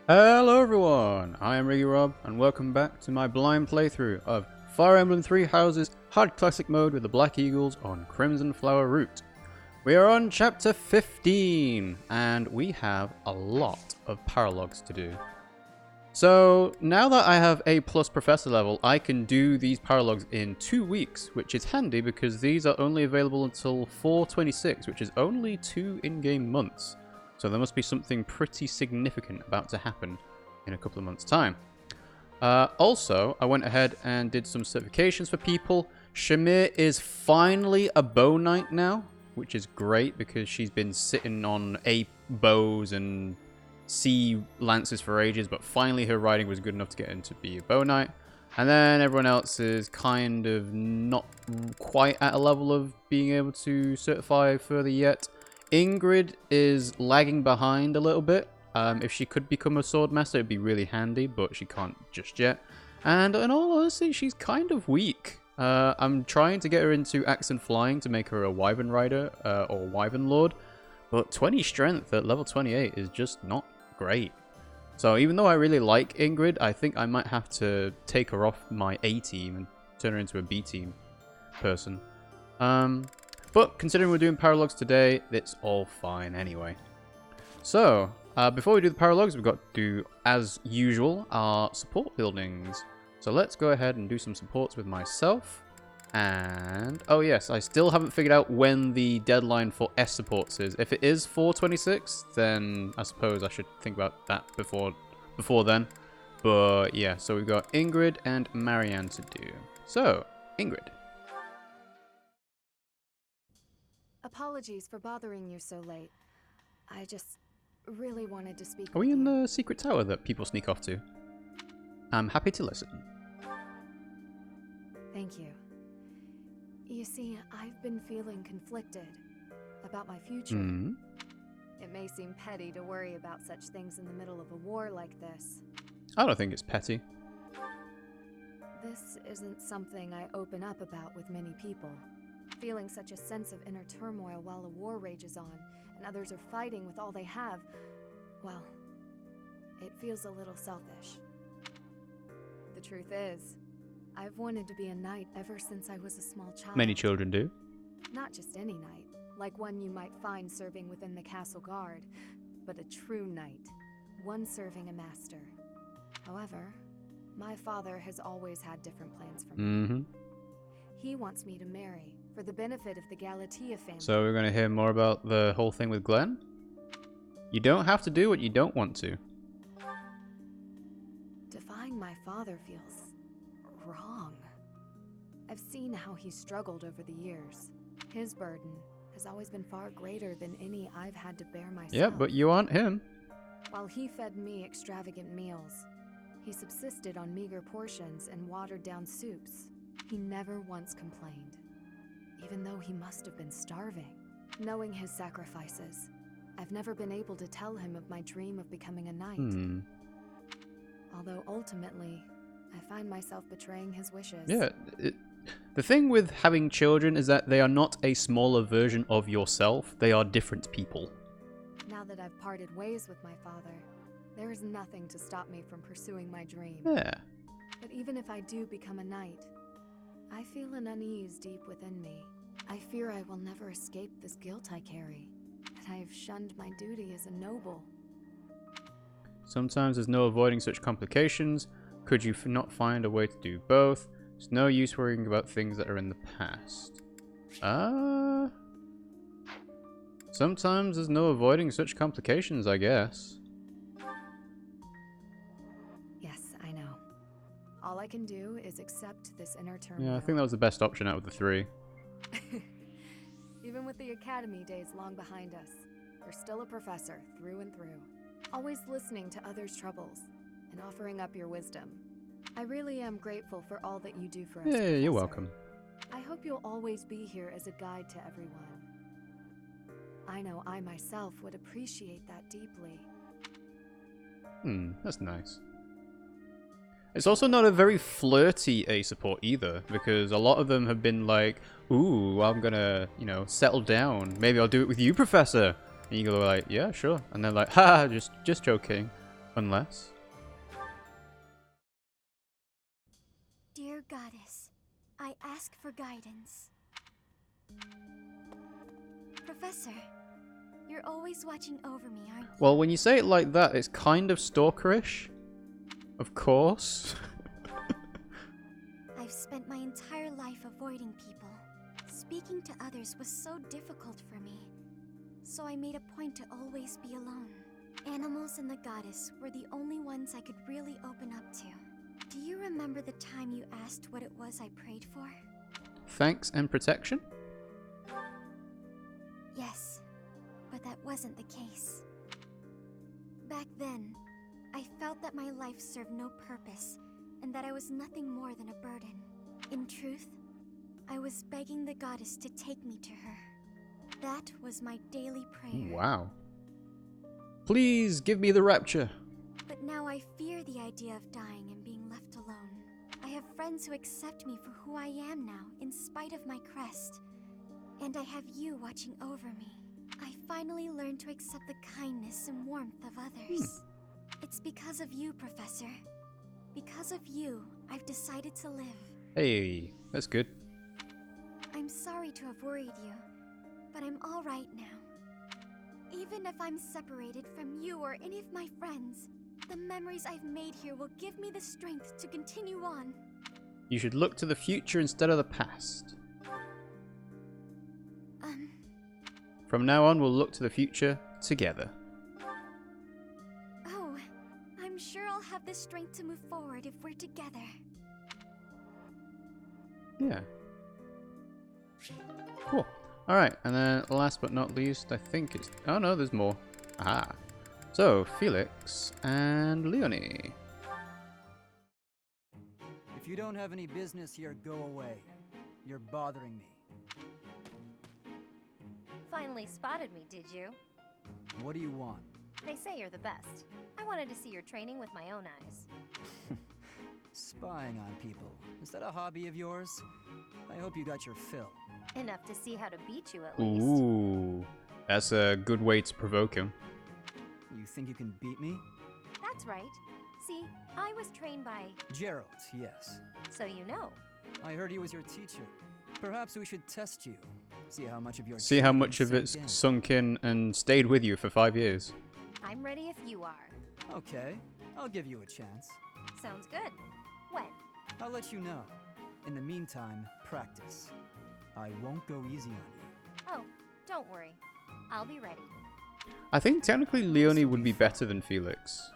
Hello everyone, I am RiggyRob and welcome back to my blind playthrough of Fire Emblem Three Houses Hard Classic Mode with the Black Eagles on Crimson Flower Route. We are on chapter 15 and we have a lot of paralogs to do. So now that I have A+ professor level, I can do these paralogs in 2 weeks, which is handy because these are only available until 4/26, which is only 2 in-game months. So there must be something pretty significant about to happen in a couple of months' time. Also, I went ahead and did some certifications for people. Shamir is finally a bow knight now, which is great because she's been sitting on A bows and C lances for ages, but finally her riding was good enough to get into be a bow knight. And then everyone else is kind of not quite at a level of being able to certify further yet. Ingrid is lagging behind a little bit. If she could become a sword master, it'd be really handy, but she can't just yet. And in all honesty, she's kind of weak. I'm trying to get her into axe and flying to make her a wyvern rider or wyvern lord, but 20 strength at level 28 is just not great. So even though I really like Ingrid, I think I might have to take her off my A team and turn her into a B team person. But considering we're doing paralogs today, it's all fine anyway. So, before we do the paralogs, we've got to do, as usual, our support buildings. So let's go ahead and do some supports with myself. And, oh yes, I still haven't figured out when the deadline for S supports is. If it is 4/26, then I suppose I should think about that before then. But yeah, so we've got Ingrid and Marianne to do. So, Ingrid. Apologies for bothering you so late. I just really wanted to speak Are we with in you. the secret tower that people sneak off to? I'm happy to listen. Thank you. You see, I've been feeling conflicted about my future. It may seem petty to worry about such things in the middle of a war like this. I don't think it's petty. This isn't something I open up about with many people. Feeling such a sense of inner turmoil while a war rages on, and others are fighting with all they have, well, it feels a little selfish. The truth is, I've wanted to be a knight ever since I was a small child. Many children do. Not just any knight, like one you might find serving within the castle guard, but a true knight, one serving a master. However, my father has always had different plans for me. He wants me to marry, for the benefit of the Galatea family. So we're going to hear more about the whole thing with Glenn? You don't have to do what you don't want to. Defying my father feels wrong. I've seen how he struggled over the years. His burden has always been far greater than any I've had to bear myself. Yeah, but you aren't him. While he fed me extravagant meals, he subsisted on meager portions and watered-down soups. He never once complained, even though he must have been starving. Knowing his sacrifices, I've never been able to tell him of my dream of becoming a knight. Although ultimately, I find myself betraying his wishes. Yeah, the thing with having children is that they are not a smaller version of yourself. They are different people. Now that I've parted ways with my father, there is nothing to stop me from pursuing my dream. Yeah. But even if I do become a knight, I feel an unease deep within me. I fear I will never escape this guilt I carry, that I have shunned my duty as a noble. Sometimes there's no avoiding such complications. Could you not find a way to do both? There's no use worrying about things that are in the past. Sometimes there's no avoiding such complications, I guess. Yes, I know. All I can do is accept this inner turmoil. Yeah, I think that was the best option out of the three. Even with the academy days long behind us, you're still a professor through and through. Always listening to others' troubles and offering up your wisdom. I really am grateful for all that you do for us. Yeah, Professor. you're welcome. I hope you'll always be here as a guide to everyone. I know I myself would appreciate that deeply. That's nice. It's also not a very flirty A support either, because a lot of them have been like, ooh, I'm gonna, settle down. Maybe I'll do it with you, Professor. And you go like, yeah, sure. And they're like, ha, just joking. Unless. Dear Goddess, I ask for guidance. Professor, you're always watching over me, aren't you? Well, when you say it like that, it's kind of stalkerish. Of course. I've spent my entire life avoiding people. Speaking to others was so difficult for me, so I made a point to always be alone. Animals and the goddess were the only ones I could really open up to. Do you remember the time you asked what it was I prayed for? Thanks and protection? Yes, but that wasn't the case. Back then, I felt that my life served no purpose, and that I was nothing more than a burden. In truth, I was begging the goddess to take me to her. That was my daily prayer. Wow. Please give me the rapture. But now I fear the idea of dying and being left alone. I have friends who accept me for who I am now, in spite of my crest. And I have you watching over me. I finally learned to accept the kindness and warmth of others. It's because of you, Professor. Because of you, I've decided to live. Hey, that's good. I'm sorry to have worried you, but I'm all right now. Even if I'm separated from you or any of my friends, the memories I've made here will give me the strength to continue on. You should look to the future instead of the past. From now on, we'll look to the future together. Oh, I'm sure I'll have the strength to move forward if we're together. Yeah. Cool. Alright, and then last but not least, I think it's... Oh no, there's more. Aha. So, Felix and Leonie. If you don't have any business here, go away. You're bothering me. Finally spotted me, did you? What do you want? They say you're the best. I wanted to see your training with my own eyes. Spying on people. Is that a hobby of yours? I hope you got your fill. Enough to see how to beat you at least. Ooh. That's a good way to provoke him. You think you can beat me? That's right. See, I was trained by... Gerald, yes. So you know. I heard he was your teacher. Perhaps we should test you. See how much of your See how training much of it's sank in. sunk in and stayed with you for 5 years. I'm ready if you are. Okay, I'll give you a chance. Sounds good. When? I'll let you know. In the meantime, practice. I won't go easy on you. Oh, don't worry. I'll be ready. I think technically Leonie would be better than Felix.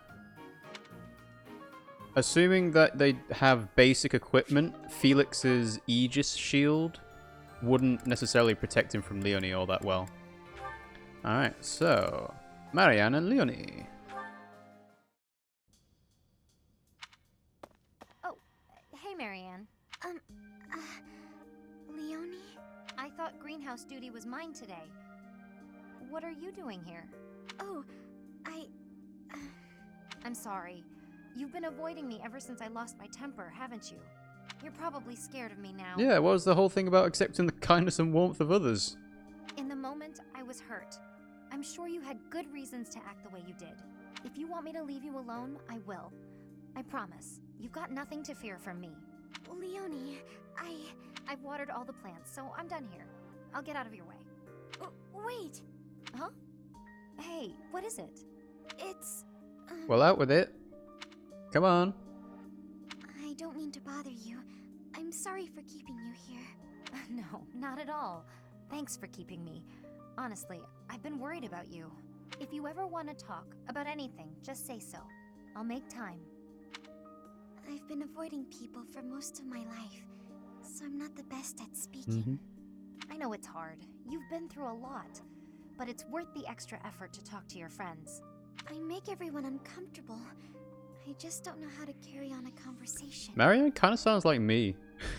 Assuming that they have basic equipment, Felix's Aegis shield wouldn't necessarily protect him from Leonie all that well. Alright, so... Marianne and Leonie. Oh, hey Marianne. Leonie? I thought greenhouse duty was mine today. What are you doing here? Oh, I'm sorry. You've been avoiding me ever since I lost my temper, haven't you? You're probably scared of me now. Yeah, what was the whole thing about accepting the kindness and warmth of others? In the moment, I was hurt. I'm sure you had good reasons to act the way you did. If you want me to leave you alone, I will. I promise. You've got nothing to fear from me. Leonie, I've watered all the plants, so I'm done here. I'll get out of your way. Wait! Huh? Hey, what is it? It's... Well, out with it. Come on. I don't mean to bother you. I'm sorry for keeping you here. No, not at all. Thanks for keeping me. Honestly, I've been worried about you. If you ever want to talk about anything, just say so. I'll make time. I've been avoiding people for most of my life, so I'm not the best at speaking. I know it's hard. You've been through a lot. But it's worth the extra effort to talk to your friends. I make everyone uncomfortable. I just don't know how to carry on a conversation. Marianne kind of sounds like me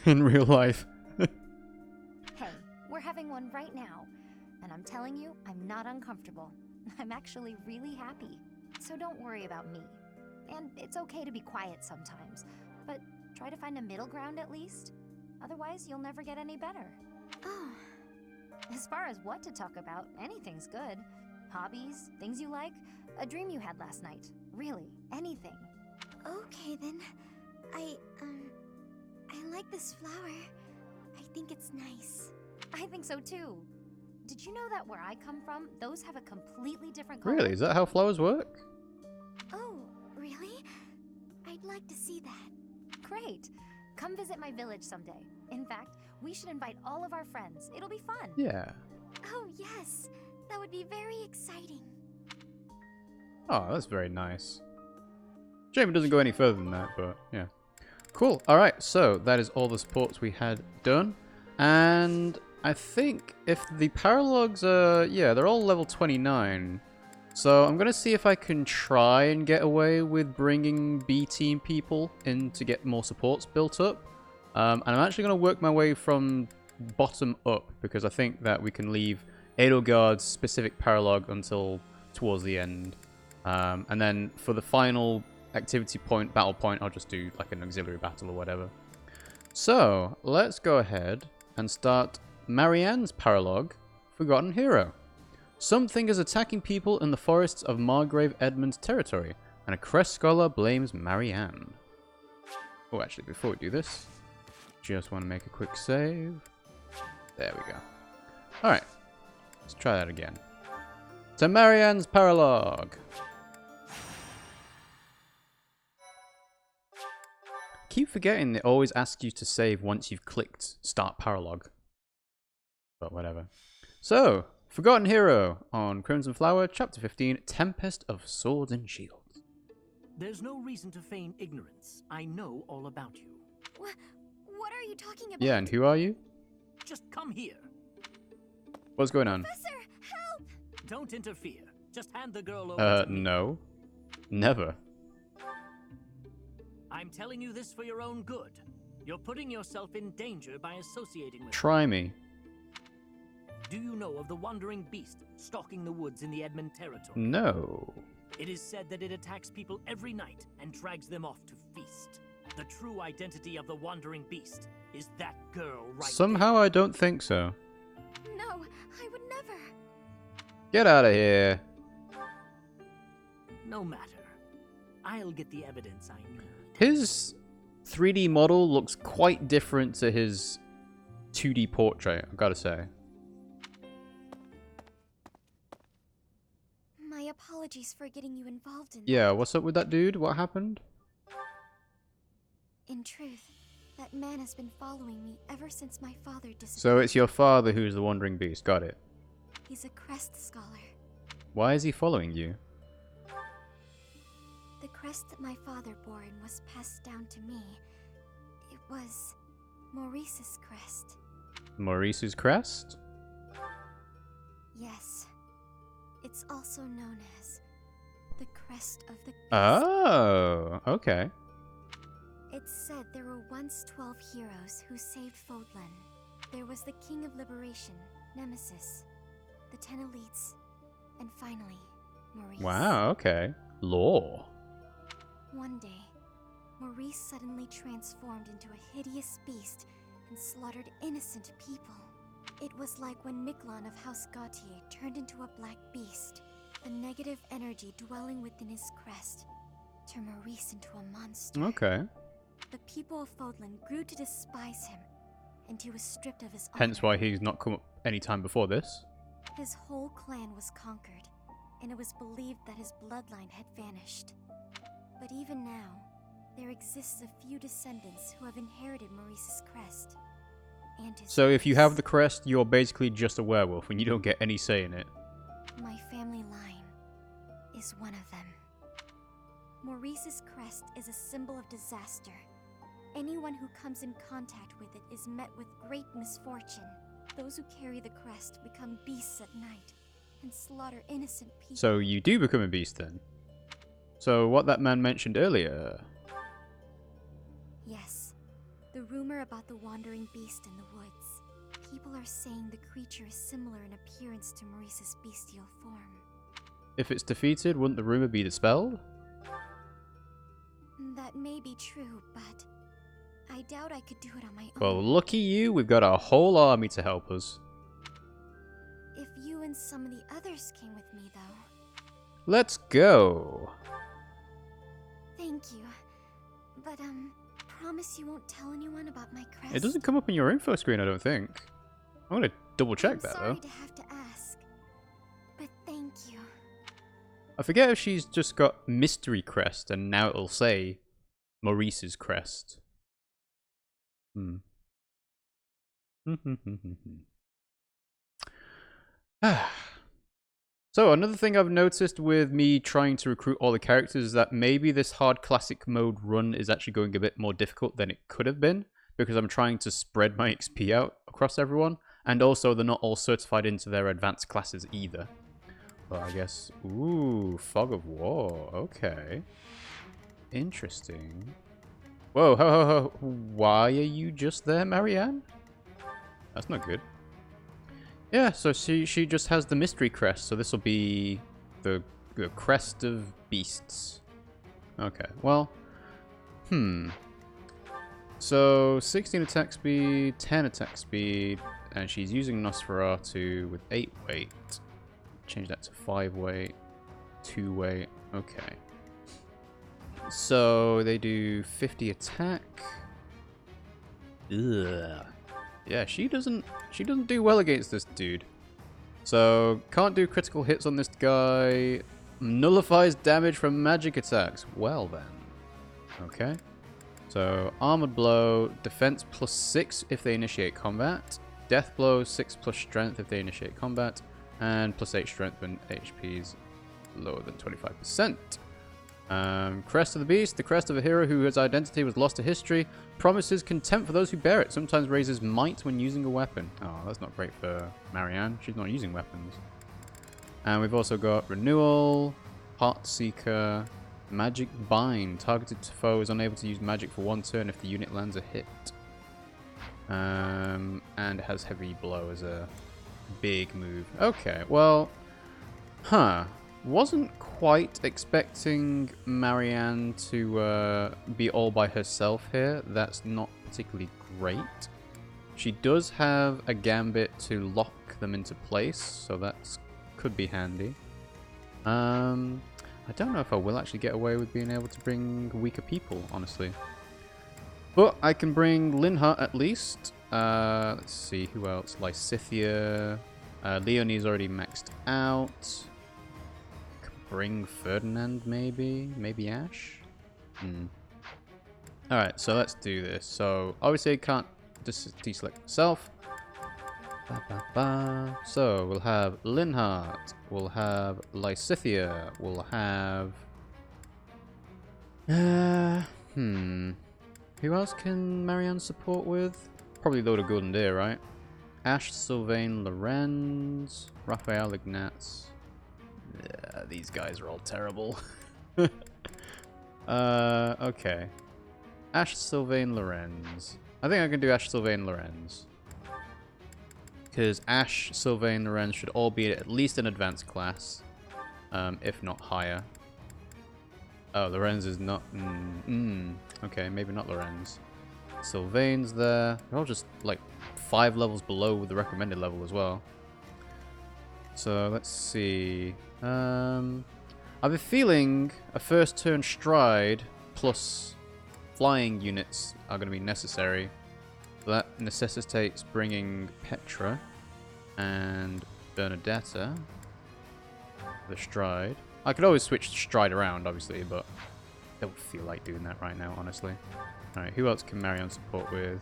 in real life. Hey, we're having one right now. And I'm telling you, I'm not uncomfortable. I'm actually really happy. So don't worry about me. And it's okay to be quiet sometimes. But try to find a middle ground at least. Otherwise, you'll never get any better. Oh. As far as what to talk about, anything's good. Hobbies, things you like, a dream you had last night. Really, anything. Okay then. I like this flower. I think it's nice. I think so too. Did you know that where I come from, those have a completely different color? Really? Is that how flowers work? Oh, really? I'd like to see that. Great. Come visit my village someday. In fact, we should invite all of our friends. It'll be fun. Yeah. Oh, yes. That would be very exciting. Oh, that's very nice. Shame it doesn't go any further than that, but yeah. Cool. Alright, so that is all the supports we had done. And I think if the paralogs are... yeah, they're all level 29. So I'm going to see if I can try and get away with bringing B-team people in to get more supports built up. And I'm actually going to work my way from bottom up, because I think that we can leave Edelgard's specific paralog until towards the end. And then for the final activity point, battle point, I'll just do like an auxiliary battle or whatever. So let's go ahead and start Marianne's paralog, Forgotten Hero. Something is attacking people in the forests of Margrave Edmund's territory, and a Crest scholar blames Marianne. Oh, actually, before we do this, just want to make a quick save. There we go. Alright, let's try that again. To Marianne's paralog. Keep forgetting it always asks you to save once you've clicked Start Paralog. But whatever. So, Forgotten Hero on Crimson Flower, Chapter 15, Tempest of Swords and Shields. There's no reason to feign ignorance. I know all about you. What are you talking about? Yeah, and who are you? Just come here. What's going on? Professor, help! Don't interfere. Just hand the girl over to me. No. Never. I'm telling you this for your own good. You're putting yourself in danger by associating with her. Try me. Do you know of the wandering beast stalking the woods in the Edmund territory? No. It is said that it attacks people every night and drags them off to feast. The true identity of the wandering beast is that girl right Somehow I don't think so. No, I would never. Get out of here. there. No matter. I'll get the evidence I need. His 3D model looks quite different to his 2D portrait, I've got to say. My apologies for getting you involved in Yeah, what's up with that dude? What happened? In truth, that man has been following me ever since my father disappeared. So it's your father who's the wandering beast, got it. He's a Crest scholar. Why is he following you? The crest that my father bore and was passed down to me. It was Maurice's crest. Maurice's crest? Yes. It's also known as the Crest of the Beast. Oh, okay. It's said there were once 12 heroes who saved Fódlan. There was the King of Liberation, Nemesis, the 10 elites, and finally, Maurice. Wow, okay. Lore. One day, Maurice suddenly transformed into a hideous beast and slaughtered innocent people. It was like when Miquelon of House Gautier turned into a black beast. The negative energy dwelling within his crest turned Maurice into a monster. Okay. The people of Fódlan grew to despise him, and he was stripped of his honor. Hence why he's not come up any time before this. His whole clan was conquered, and it was believed that his bloodline had vanished. But even now, there exists a few descendants who have inherited Maurice's crest. And his So if you curse. have the crest, you're basically just a werewolf and you don't get any say in it. My family line is one of them. Maurice's crest is a symbol of disaster. Anyone who comes in contact with it is met with great misfortune. Those who carry the crest become beasts at night and slaughter innocent people. So you do become a beast then? So what that man mentioned earlier... Yes, the rumor about the wandering beast in the woods. People are saying the creature is similar in appearance to Maurice's bestial form. If it's defeated, wouldn't the rumor be dispelled? That may be true, but I doubt I could do it on my Well, own. lucky you, we've got a whole army to help us. If you and some of the others came with me, though. Let's go! Thank you. But, promise you won't tell anyone about my crest? It doesn't come up on your info screen, I don't think. I'm gonna double check that, sorry though. to have to ask, but thank you. I forget if she's just got Mystery Crest, and now it'll say Maurice's Crest. So, another thing I've noticed with me trying to recruit all the characters is that maybe this hard classic mode run is actually going a bit more difficult than it could have been, because I'm trying to spread my XP out across everyone, and also they're not all certified into their advanced classes either. Well, I guess... Ooh, Fog of War. Okay. Interesting. Whoa, ho, ho, ho. Why are you just there, Marianne? That's not good. Yeah, so she just has the mystery crest, so this will be the crest of beasts. Okay, well, So 16 attack speed, 10 attack speed, and she's using Nosferatu with 8 weight. Change that to 5 weight, 2 weight. Okay. So they do 50 attack. Ugh. Yeah, she doesn't do well against this dude. So, can't do critical hits on this guy. Nullifies damage from magic attacks. Well then. Okay. So, armored blow, defense plus 6 if they initiate combat. Death blow, 6 plus strength if they initiate combat. And plus 8 strength when HP is lower than 25%. Crest of the Beast, the crest of a hero whose identity was lost to history, promises contempt for those who bear it, sometimes raises might when using a weapon. Oh, that's not great for Marianne. She's not using weapons. And we've also got Renewal, Heartseeker, Magic Bind. Targeted foe is unable to use magic for 1 turn if the unit lands a hit. And it has Heavy Blow as a big move. Okay, well, wasn't quite expecting Marianne to be all by herself here. That's not particularly great. She does have a gambit to lock them into place, so that could be handy. I don't know if I will actually get away with being able to bring weaker people, honestly. But I can bring Linhart at least. Let's see, who else? Lysithia. Leonie's already maxed out. Bring Ferdinand, maybe? Maybe Ash? Alright, so let's do this. So, obviously I can't deselect myself. So, we'll have Linhart. We'll have Lysithia. We'll have... Who else can Marianne support with? Probably Lord of Golden Deer, right? Ash, Sylvain, Lorenz, Raphael, Ignatz. Yeah, these guys are all terrible. Okay. Ash, Sylvain, Lorenz. I think I can do Ash, Sylvain, Lorenz. Because Ash, Sylvain, Lorenz should all be at least an advanced class. If not higher. Oh, Lorenz is not... Okay, maybe not Lorenz. Sylvain's there. They're all just, like, 5 levels below the recommended level as well. So, let's see. I have a feeling a first turn stride plus flying units are going to be necessary. So that necessitates bringing Petra and Bernadetta. The stride. I could always switch stride around, obviously, but I don't feel like doing that right now, honestly. Alright, who else can Marianne support with?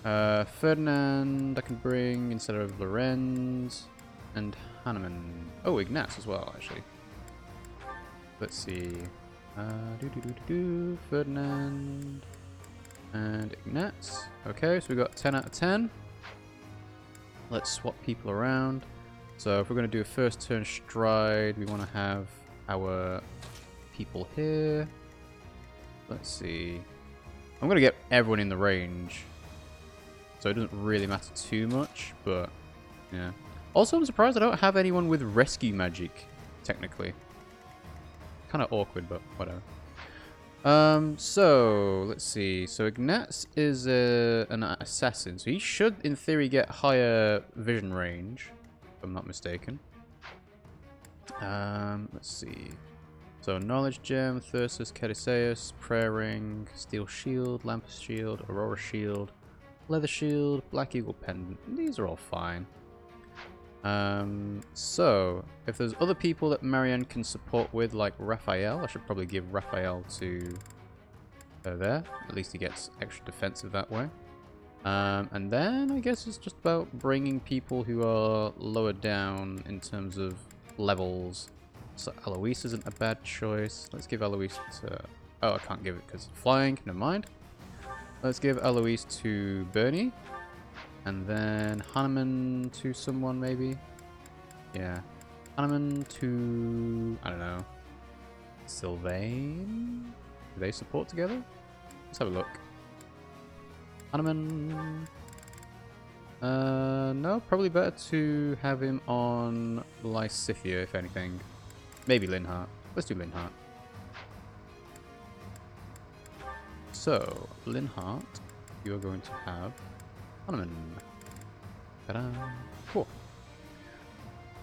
Ferdinand I can bring instead of Lorenz. And Hanneman. Oh, Ignatz as well, actually. Let's see. Ferdinand. And Ignatz. Okay, so we got 10 out of 10. Let's swap people around. So if we're going to do a first turn stride, we want to have our people here. Let's see. I'm going to get everyone in the range. So it doesn't really matter too much, but yeah. Also, I'm surprised I don't have anyone with rescue magic, technically. Kind of awkward, but whatever. So, let's see. So, Ignatz is an assassin, so he should, in theory, get higher vision range, if I'm not mistaken. Let's see. So Knowledge Gem, Thyrsus, Cadiceus, Prayer Ring, Steel Shield, Lampus Shield, Aurora Shield, Leather Shield, Black Eagle Pendant. These are all fine. So, if there's other people that Marianne can support with, like Raphael, I should probably give Raphael to her there. At least he gets extra defensive that way. And then I guess it's just about bringing people who are lower down in terms of levels. So Eloise isn't a bad choice. Let's give Eloise to... Oh, I can't give it because flying. Never mind. Let's give Eloise to Bernie. And then Hanuman to someone, maybe? Yeah. Hanuman to... I don't know. Sylvain? Do they support together? Let's have a look. Hanuman... no, probably better to have him on Lysithia, if anything. Maybe Linhardt. Let's do Linhardt. So, Linhardt, you're going to have Hanuman. Ta-da! Cool.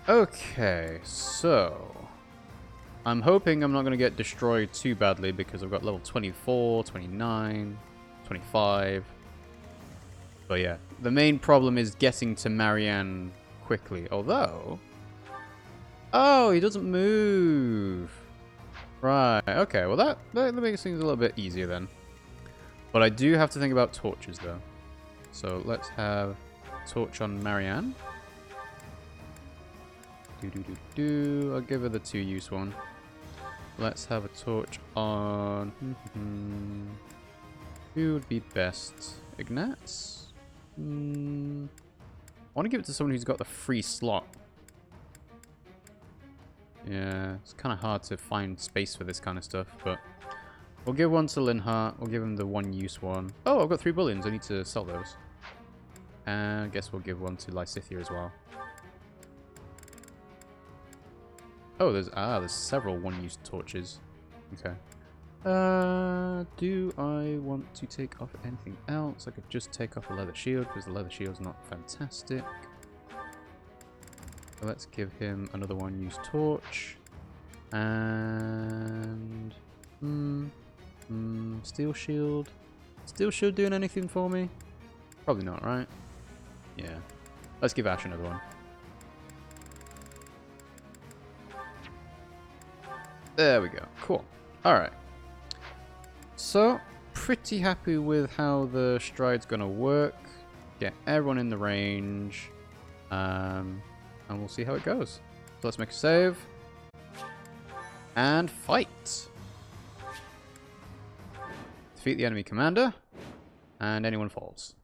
Okay, so... I'm hoping I'm not going to get destroyed too badly because I've got level 24, 29, 25... But yeah, the main problem is getting to Marianne quickly. Although... Oh, he doesn't move. Right, okay. Well, that makes things a little bit easier then. But I do have to think about torches, though. So let's have torch on Marianne. I'll give her the 2-use one. Let's have a torch on... Who would be best? Ignatz? I want to give it to someone who's got the free slot. Yeah, it's kind of hard to find space for this kind of stuff, but we'll give one to Linhardt. We'll give him the 1-use one. Oh, I've got 3 bullions. I need to sell those. And I guess we'll give one to Lysithia as well. Oh, there's several 1-use torches. Okay. Do I want to take off anything else? I could just take off a leather shield because the leather shield's not fantastic. So let's give him another 1-use torch. And... Steel shield. Steel shield doing anything for me? Probably not, right? Yeah. Let's give Ash another one. There we go. Cool. Alright. So, pretty happy with how the stride's gonna work. Get everyone in the range. And we'll see how it goes. So let's make a save. And fight! Defeat the enemy commander. And anyone falls.